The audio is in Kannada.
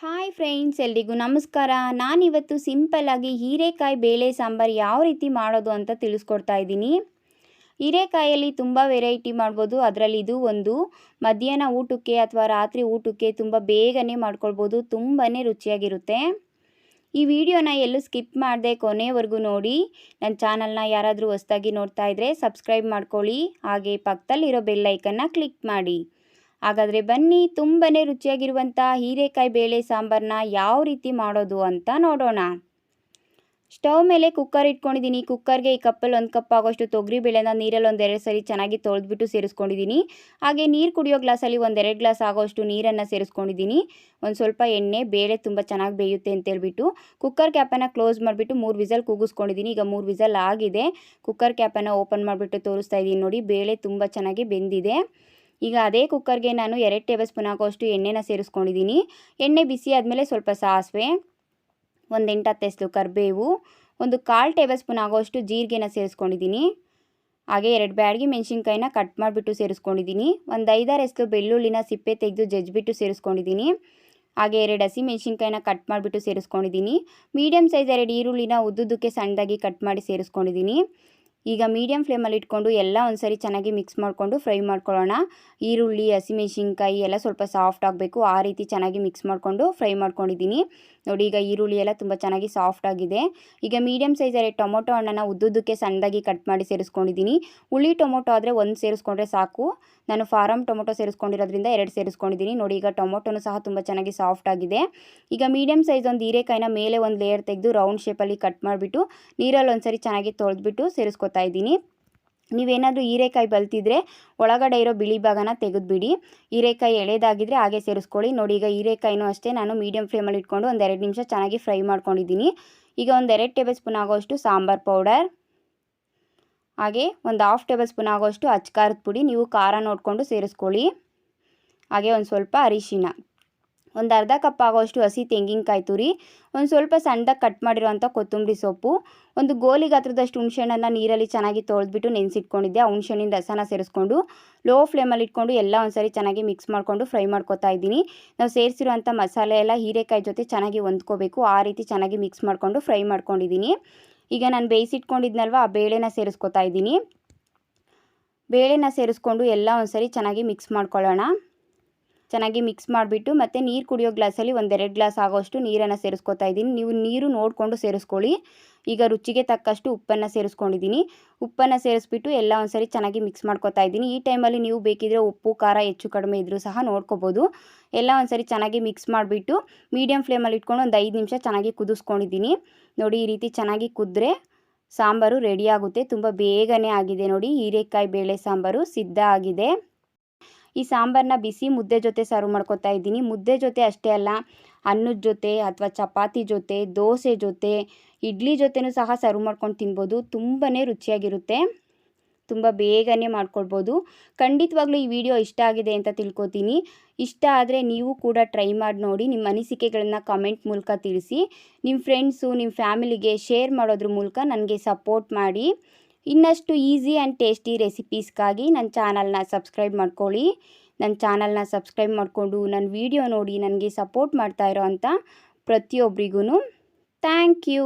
ಹಾಯ್ ಫ್ರೆಂಡ್ಸ್, ಎಲ್ರಿಗೂ ನಮಸ್ಕಾರ. ನಾನಿವತ್ತು ಸಿಂಪಲ್ಲಾಗಿ ಹೀರೆಕಾಯಿ ಬೇಳೆ ಸಾಂಬಾರು ಯಾವ ರೀತಿ ಮಾಡೋದು ಅಂತ ತಿಳಿಸ್ಕೊಡ್ತಾ ಇದ್ದೀನಿ. ಹೀರೆಕಾಯಲ್ಲಿ ತುಂಬ ವೆರೈಟಿ ಮಾಡ್ಬೋದು. ಅದರಲ್ಲಿ ಇದು ಒಂದು ಮಧ್ಯಾಹ್ನ ಊಟಕ್ಕೆ ಅಥವಾ ರಾತ್ರಿ ಊಟಕ್ಕೆ ತುಂಬ ಬೇಗನೆ ಮಾಡ್ಕೊಳ್ಬೋದು. ತುಂಬಾ ರುಚಿಯಾಗಿರುತ್ತೆ. ಈ ವಿಡಿಯೋನ ಎಲ್ಲೂ ಸ್ಕಿಪ್ ಮಾಡದೆ ಕೊನೆವರೆಗೂ ನೋಡಿ. ನನ್ನ ಚಾನಲ್ನ ಯಾರಾದರೂ ಹೊಸದಾಗಿ ನೋಡ್ತಾ ಇದ್ದರೆ ಸಬ್ಸ್ಕ್ರೈಬ್ ಮಾಡ್ಕೊಳ್ಳಿ. ಹಾಗೆ ಪಕ್ಕದಲ್ಲಿರೋ ಬೆಲ್ ಐಕನ್ನ ಕ್ಲಿಕ್ ಮಾಡಿ. ಹಾಗಾದರೆ ಬನ್ನಿ, ತುಂಬಾ ರುಚಿಯಾಗಿರುವಂಥ ಹೀರೆಕಾಯಿ ಬೇಳೆ ಸಾಂಬಾರನ್ನ ಯಾವ ರೀತಿ ಮಾಡೋದು ಅಂತ ನೋಡೋಣ. ಸ್ಟವ್ ಮೇಲೆ ಕುಕ್ಕರ್ ಇಟ್ಕೊಂಡಿದ್ದೀನಿ. ಕುಕ್ಕರ್ಗೆ ಈ ಕಪ್ಪಲ್ಲಿ 1 ಕಪ್ ಆಗೋಷ್ಟು ತೊಗರಿ ಬೇಳೆನ ನೀರಲ್ಲಿ 2 ಸರಿ ಚೆನ್ನಾಗಿ ತೊಳೆದ್ಬಿಟ್ಟು ಸೇರಿಸ್ಕೊಂಡಿದ್ದೀನಿ. ಹಾಗೆ ನೀರು ಕುಡಿಯೋ ಗ್ಲಾಸಲ್ಲಿ 2 ಗ್ಲಾಸ್ ಆಗೋಷ್ಟು ನೀರನ್ನು ಸೇರಿಸ್ಕೊಂಡಿದ್ದೀನಿ. ಒಂದು ಸ್ವಲ್ಪ ಎಣ್ಣೆ, ಬೇಳೆ ತುಂಬ ಚೆನ್ನಾಗಿ ಬೇಯುತ್ತೆ ಅಂತೇಳ್ಬಿಟ್ಟು ಕುಕ್ಕರ್ ಕ್ಯಾಪನ್ನು ಕ್ಲೋಸ್ ಮಾಡಿಬಿಟ್ಟು 3 ವಿಸಲ್ ಕೂಗಿಸ್ಕೊಂಡಿದ್ದೀನಿ. ಈಗ 3 ವಿಸಲ್ ಆಗಿದೆ. ಕುಕ್ಕರ್ ಕ್ಯಾಪನ್ನು ಓಪನ್ ಮಾಡಿಬಿಟ್ಟು ತೋರಿಸ್ತಾ ಇದ್ದೀನಿ ನೋಡಿ, ಬೇಳೆ ತುಂಬ ಚೆನ್ನಾಗಿ ಬೆಂದಿದೆ. ಈಗ ಅದೇ ಕುಕ್ಕರ್ಗೆ ನಾನು 2 ಟೇಬಲ್ ಸ್ಪೂನ್ ಆಗೋಷ್ಟು ಎಣ್ಣೆನ ಸೇರಿಸ್ಕೊಂಡಿದ್ದೀನಿ. ಎಣ್ಣೆ ಬಿಸಿ ಆದಮೇಲೆ ಸ್ವಲ್ಪ ಸಾಸಿವೆ, 1 8-10 ಎಸಳು ಕರಿಬೇವು, 1/4 ಟೇಬಲ್ ಸ್ಪೂನ್ ಆಗೋಷ್ಟು ಜೀರಿಗೆನ ಸೇರಿಸ್ಕೊಂಡಿದ್ದೀನಿ. ಹಾಗೆ 2 ಬ್ಯಾಡಗಿ ಮೆಣಸಿನ್ಕಾಯಿನ ಕಟ್ ಮಾಡಿಬಿಟ್ಟು ಸೇರಿಸ್ಕೊಂಡಿದ್ದೀನಿ. 1 5-6 ಎಸಳು ಬೆಳ್ಳುಳ್ಳಿನ ಸಿಪ್ಪೆ ತೆಗೆದು ಜಜ್ಜಿಬಿಟ್ಟು ಸೇರಿಸ್ಕೊಂಡಿದ್ದೀನಿ. ಹಾಗೆ 2 ಹಸಿ ಮೆಣಸಿನ್ಕಾಯಿನ ಕಟ್ ಮಾಡಿಬಿಟ್ಟು ಸೇರಿಸ್ಕೊಂಡಿದ್ದೀನಿ. ಮೀಡಿಯಮ್ ಸೈಜ್ 2 ಈರುಳ್ಳಿನ ಉದ್ದುದ್ದಕ್ಕೆ ಸಣ್ಣದಾಗಿ ಕಟ್ ಮಾಡಿ ಸೇರಿಸ್ಕೊಂಡಿದ್ದೀನಿ. ಈಗ ಮೀಡಿಯಮ್ ಫ್ಲೇಮಲ್ಲಿ ಇಟ್ಕೊಂಡು ಎಲ್ಲ ಒಂದ್ಸರಿ ಚೆನ್ನಾಗಿ ಮಿಕ್ಸ್ ಮಾಡಿಕೊಂಡು ಫ್ರೈ ಮಾಡ್ಕೊಳ್ಳೋಣ. ಈರುಳ್ಳಿ, ಹಸಿಮೆಣಸಿನ್ಕಾಯಿ ಎಲ್ಲ ಸ್ವಲ್ಪ ಸಾಫ್ಟ್ ಆಗಬೇಕು, ಆ ರೀತಿ ಚೆನ್ನಾಗಿ ಮಿಕ್ಸ್ ಮಾಡಿಕೊಂಡು ಫ್ರೈ ಮಾಡ್ಕೊಂಡಿದ್ದೀನಿ ನೋಡಿ. ಈಗ ಈರುಳ್ಳಿ ಎಲ್ಲ ತುಂಬ ಚೆನ್ನಾಗಿ ಸಾಫ್ಟ್ ಆಗಿದೆ. ಈಗ ಮೀಡಿಯಮ್ ಸೈಜ್ 2 ಟೊಮೊಟೊ ಹಣ್ಣನ್ನು ಉದ್ದುದ್ದಕ್ಕೆ ಸಣ್ಣದಾಗಿ ಕಟ್ ಮಾಡಿ ಸೇರಿಸ್ಕೊಂಡಿದ್ದೀನಿ. ಹುಳಿ ಟೊಮೊಟೊ ಆದರೆ 1 ಸೇರಿಸ್ಕೊಂಡ್ರೆ ಸಾಕು. ನಾನು ಫಾರಮ್ ಟೊಮೊಟೊ ಸೇರಿಸ್ಕೊಂಡಿರೋದ್ರಿಂದ 2 ಸೇರಿಸ್ಕೊಂಡಿದ್ದೀನಿ ನೋಡಿ. ಈಗ ಟೊಮೊಟೊನೂ ಸಹ ತುಂಬ ಚೆನ್ನಾಗಿ ಸಾಫ್ಟ್ ಆಗಿದೆ. ಈಗ ಮೀಡಿಯಮ್ ಸೈಜ್ ಒಂದು ಹೀರೆಕಾಯಿನ ಮೇಲೆ ಒಂದು ಲೇಯರ್ ತೆಗೆದು ರೌಂಡ್ ಶೇಪಲ್ಲಿ ಕಟ್ ಮಾಡಿಬಿಟ್ಟು ನೀರಲ್ಲಿ ಒಂದ್ಸರಿ ಚೆನ್ನಾಗಿ ತೊಳೆದ್ಬಿಟ್ಟು ಸೇರಿಸ್ಕೊತಾ ಇದ್ದೀನಿ. ನೀವೇನಾದರೂ ಹೀರೆಕಾಯಿ ಬಲ್ತಿದ್ರೆ ಒಳಗಡೆ ಇರೋ ಬಿಳಿ ಭಾಗನ ತೆಗೆದುಬಿಡಿ. ಹೀರೆಕಾಯಿ ಎಳೆದಾಗಿದ್ದರೆ ಹಾಗೆ ಸೇರಿಸ್ಕೊಳ್ಳಿ ನೋಡಿ. ಈಗ ಹೀರೆಕಾಯಿನೂ ಅಷ್ಟೇ ನಾನು ಮೀಡಿಯಮ್ ಫ್ಲೇಮಲ್ಲಿ ಇಟ್ಕೊಂಡು 1-2 ನಿಮಿಷ ಚೆನ್ನಾಗಿ ಫ್ರೈ ಮಾಡ್ಕೊಂಡಿದ್ದೀನಿ. ಈಗ 1-2 ಟೇಬಲ್ ಸ್ಪೂನ್ ಆಗೋಷ್ಟು ಸಾಂಬಾರ್ ಪೌಡರ್, ಹಾಗೆ 1/2 ಟೇಬಲ್ ಸ್ಪೂನ್ ಆಗೋಷ್ಟು ಅಚ್ಕಾರದ ಪುಡಿ, ನೀವು ಖಾರ ನೋಡಿಕೊಂಡು ಸೇರಿಸ್ಕೊಳ್ಳಿ. ಹಾಗೆ ಒಂದು ಸ್ವಲ್ಪ ಅರಿಶಿನ, 1/2 ಕಪ್ ಆಗೋಷ್ಟು ಹಸಿ ತೆಂಗಿನಕಾಯಿ ತುರಿ, ಒಂದು ಸ್ವಲ್ಪ ಸಣ್ಣದಾಗಿ ಕಟ್ ಮಾಡಿರೋಂಥ ಕೊತ್ತಂಬರಿ ಸೊಪ್ಪು, ಒಂದು ಗೋಲಿ ಗಾತ್ರದಷ್ಟು ಹುಣಸೆಹಣ್ಣನ್ನು ನೀರಲ್ಲಿ ಚೆನ್ನಾಗಿ ತೊಳೆದ್ಬಿಟ್ಟು ನೆನೆಸಿಟ್ಕೊಂಡಿದ್ದೆ. ಆ ಹುಣಸೆಹಣ್ಣಿನ ರಸನ ಸೇರಿಸ್ಕೊಂಡು ಲೋ ಫ್ಲೇಮಲ್ಲಿ ಇಟ್ಕೊಂಡು ಎಲ್ಲ ಒಂದ್ಸರಿ ಚೆನ್ನಾಗಿ ಮಿಕ್ಸ್ ಮಾಡಿಕೊಂಡು ಫ್ರೈ ಮಾಡ್ಕೊತಾ ಇದ್ದೀನಿ. ನಾವು ಸೇರಿಸಿರುವಂಥ ಮಸಾಲೆ ಎಲ್ಲ ಹೀರೆಕಾಯಿ ಜೊತೆ ಚೆನ್ನಾಗಿ ಹೊಂದ್ಕೋಬೇಕು, ಆ ರೀತಿ ಚೆನ್ನಾಗಿ ಮಿಕ್ಸ್ ಮಾಡಿಕೊಂಡು ಫ್ರೈ ಮಾಡ್ಕೊಂಡಿದ್ದೀನಿ. ಈಗ ನಾನು ಬೇಯಿಸಿಟ್ಕೊಂಡಿದ್ನಲ್ವ, ಆ ಬೇಳೆನ ಸೇರಿಸ್ಕೊತಾ ಇದ್ದೀನಿ. ಬೇಳೆನ ಸೇರಿಸ್ಕೊಂಡು ಎಲ್ಲ ಒಂದ್ಸರಿ ಚೆನ್ನಾಗಿ ಮಿಕ್ಸ್ ಮಾಡ್ಕೊಳ್ಳೋಣ. ಚೆನ್ನಾಗಿ ಮಿಕ್ಸ್ ಮಾಡಿಬಿಟ್ಟು ಮತ್ತೆ ನೀರು ಕುಡಿಯೋ ಗ್ಲಾಸಲ್ಲಿ 1-2 ಗ್ಲಾಸ್ ಆಗೋಷ್ಟು ನೀರನ್ನು ಸೇರಿಸ್ಕೊತಾ ಇದ್ದೀನಿ. ನೀವು ನೀರು ನೋಡಿಕೊಂಡು ಸೇರಿಸ್ಕೊಳ್ಳಿ. ಈಗ ರುಚಿಗೆ ತಕ್ಕಷ್ಟು ಉಪ್ಪನ್ನು ಸೇರಿಸ್ಕೊಂಡಿದ್ದೀನಿ. ಉಪ್ಪನ್ನು ಸೇರಿಸ್ಬಿಟ್ಟು ಎಲ್ಲ ಒಂದ್ಸರಿ ಚೆನ್ನಾಗಿ ಮಿಕ್ಸ್ ಮಾಡ್ಕೊತಾ ಇದ್ದೀನಿ. ಈ ಟೈಮಲ್ಲಿ ನೀವು ಬೇಕಿದ್ರೆ ಉಪ್ಪು ಖಾರ ಹೆಚ್ಚು ಕಡಿಮೆ ಇದ್ದರೂ ಸಹ ನೋಡ್ಕೋಬೋದು. ಎಲ್ಲ ಒಂದ್ಸರಿ ಚೆನ್ನಾಗಿ ಮಿಕ್ಸ್ ಮಾಡಿಬಿಟ್ಟು ಮೀಡಿಯಮ್ ಫ್ಲೇಮಲ್ಲಿ ಇಟ್ಕೊಂಡು 1 5 ನಿಮಿಷ ಚೆನ್ನಾಗಿ ಕುದಿಸ್ಕೊಂಡಿದ್ದೀನಿ ನೋಡಿ. ಈ ರೀತಿ ಚೆನ್ನಾಗಿ ಕುದ್ರೆ ಸಾಂಬಾರು ರೆಡಿ ಆಗುತ್ತೆ. ತುಂಬ ಬೇಗನೆ ಆಗಿದೆ ನೋಡಿ. ಹೀರೆಕಾಯಿ ಬೇಳೆ ಸಾಂಬಾರು ಸಿದ್ಧ ಆಗಿದೆ. ಈ ಸಾಂಬಾರನ್ನ ಬಿಸಿ ಮುದ್ದೆ ಜೊತೆ ಸರ್ವ್ ಮಾಡ್ಕೊತಾ ಇದ್ದೀನಿ. ಮುದ್ದೆ ಜೊತೆ ಅಷ್ಟೇ ಅಲ್ಲ, ಅನ್ನದ ಜೊತೆ ಅಥವಾ ಚಪಾತಿ ಜೊತೆ, ದೋಸೆ ಜೊತೆ, ಇಡ್ಲಿ ಜೊತೆನೂ ಸಹ ಸರ್ವ್ ಮಾಡ್ಕೊಂಡು ತಿನ್ಬೋದು. ತುಂಬಾ ರುಚಿಯಾಗಿರುತ್ತೆ. ತುಂಬ ಬೇಗನೆ ಮಾಡ್ಕೊಳ್ಬೋದು. ಖಂಡಿತವಾಗ್ಲೂ ಈ ವಿಡಿಯೋ ಇಷ್ಟ ಆಗಿದೆ ಅಂತ ತಿಳ್ಕೊತೀನಿ. ಇಷ್ಟ ಆದರೆ ನೀವು ಕೂಡ ಟ್ರೈ ಮಾಡಿ ನೋಡಿ. ನಿಮ್ಮ ಅನಿಸಿಕೆಗಳನ್ನು ಕಮೆಂಟ್ ಮೂಲಕ ತಿಳಿಸಿ. ನಿಮ್ಮ ಫ್ರೆಂಡ್ಸು, ನಿಮ್ಮ ಫ್ಯಾಮಿಲಿಗೆ ಶೇರ್ ಮಾಡೋದ್ರ ಮೂಲಕ ನನಗೆ ಸಪೋರ್ಟ್ ಮಾಡಿ. ಇನ್ನಷ್ಟು ಈಸಿ ಆ್ಯಂಡ್ ಟೇಸ್ಟಿ ರೆಸಿಪೀಸ್ಗಾಗಿ ನನ್ನ ಚಾನಲ್ನ ಸಬ್ಸ್ಕ್ರೈಬ್ ಮಾಡ್ಕೊಳ್ಳಿ. ನನ್ನ ಚಾನಲ್ನ ಸಬ್ಸ್ಕ್ರೈಬ್ ಮಾಡಿಕೊಂಡು ನನ್ನ ವಿಡಿಯೋ ನೋಡಿ ನನಗೆ ಸಪೋರ್ಟ್ ಮಾಡ್ತಾ ಇರೋ ಅಂಥ ಪ್ರತಿಯೊಬ್ಬರಿಗೂ ಥ್ಯಾಂಕ್ ಯು.